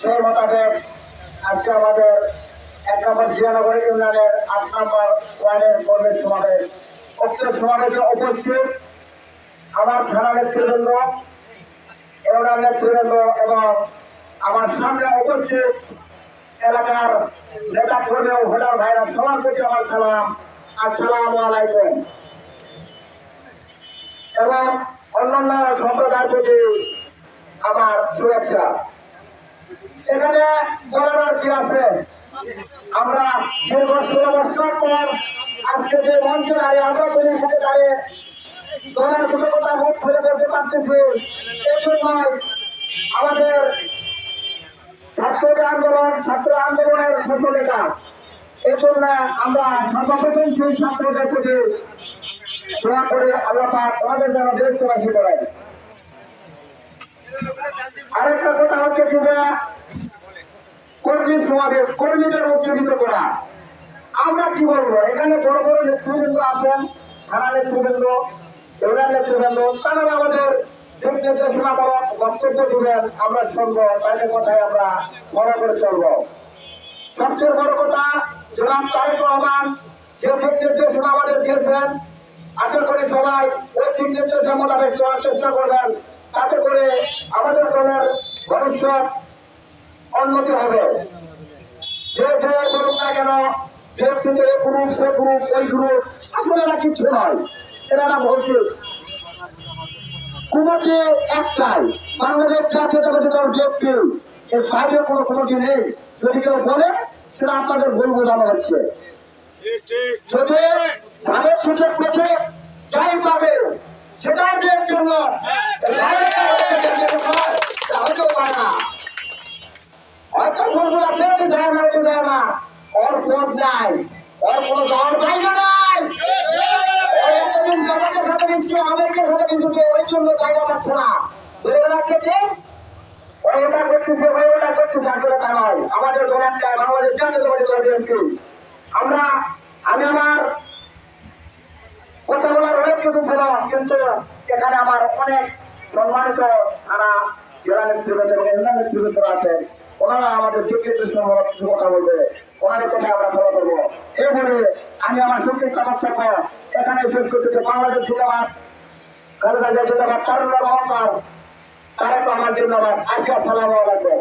সেই মোতাবেক আজকে আমাদের 1 নম্বর জিয়ানগর ইউনিয়নের 8 নম্বর ওয়ার্ডের কর্মী সমাবেশ। উক্ত সমাবেশে উপস্থিত আমার থানা নেতৃবৃন্দ, ইউনিয়ন নেতৃবৃন্দ এবং আমার সামনে উপস্থিত এলাকার নেতা কর্মী ও ভোটার ভাইরা সবার প্রতি আমার সালাম, আসসালামু আলাইকুম। এবং অন্যান্য সম্প্রদায়ের প্রতি আমার শুভেচ্ছা। এখানে বলার আর কি আছে, আমরা দীর্ঘ 16 বছর পর আজকে যে মঞ্চে দাঁড়িয়ে আমরা তৈরি মুখে দাঁড়িয়ে দলের কোনো কথা মুখ খুলে বলতে পারতেছি, এই জন্যই আমাদের ছাত্র আন্দোলনের ফসল এটা। এই জন্য আমরা সর্বপ্রথম সেই ছাত্রদের প্রতি দোয়া করে আল্লাহ পাক আমাদের যেন দেশবাসী করেন। আরেকটা কথা হচ্ছে কি যে কর্মী সমাবেশ, কর্মীদের উজ্জীবিত করা। আমরা কি বলবো, এখানে বড় বড় নেতৃবৃন্দ আছেন, থানা নেতৃবৃন্দ, ইউনিয়ন নেতৃবৃন্দ, তারা আমাদের দিক নির্দেশনামূলক বক্তব্য দিবেন, আমরা শুনবো, তাদের কথায় আমরা মনে করে চলবো। সবচেয়ে বড় কথা, জনাব তারেক রহমান যে দিক নির্দেশনা আমাদের দিয়েছেন, আশা করি সবাই ওই দিক নির্দেশনা মোতাবেক চলার চেষ্টা করবেন, তাতে করে আমাদের দলের ভবিষ্যৎ উন্নতি হবে। যে করুক না কেন, ব্যক্তিতে এ গ্রুপ সে গ্রুপ ওই গ্রুপ, আসলে এরা কিচ্ছু নয়, এরা বলছে কমিটি একটাই, বাংলাদেশ জাতীয়তাবাদী দল বিএনপি, এর বাইরে কোনো কমিটি নেই। যদি কেউ বলে সেটা আপনাদের ভুল বোঝানো হচ্ছে। যদি তাদের সুযোগ পেতে যাই পাবে সেটাই বিএনপি হতেও পারে না। হয়তো ভুলগুলো আছে, যায় না, দেয় না, ওর পথ নাই, ওর কোনো যাওয়ার জায়গা নাই। আমেরিকার সাথে মিশছে, ওই জন্য জায়গা পাচ্ছে না, বুঝে বেড়াচ্ছে যে ওটা করতেছে, ওটা করতেছে, আসলে তা নয়। আমাদের দল একটাই, বাংলাদেশ জাতীয়তাবাদী দল বিএনপি। আমি আমার কথা বলার অনেক কিছু ছিল, কিন্তু এখানে আমার অনেক সম্মানিত তারা জেলা নেতৃবৃন্দ এবং ইউনিয়ন নেতৃবৃন্দ আছেন, ওনারা আমাদের যোগ্যতাসমূলক কিছু কথা বলবে, ওনাদের কথা আমরা ফলো করবো। এই বলে আমি আমার সংক্ষিপ্ত বক্তব্য এখানে শেষ করতেছি। বাংলাদেশ জিন্দাবাদ, খালেদা জিয়া জিন্দাবাদ, তারুণ্যের অহংকার, তারেক রহমান জিন্দাবাদ। আজকে আসসালামু আলাইকুম।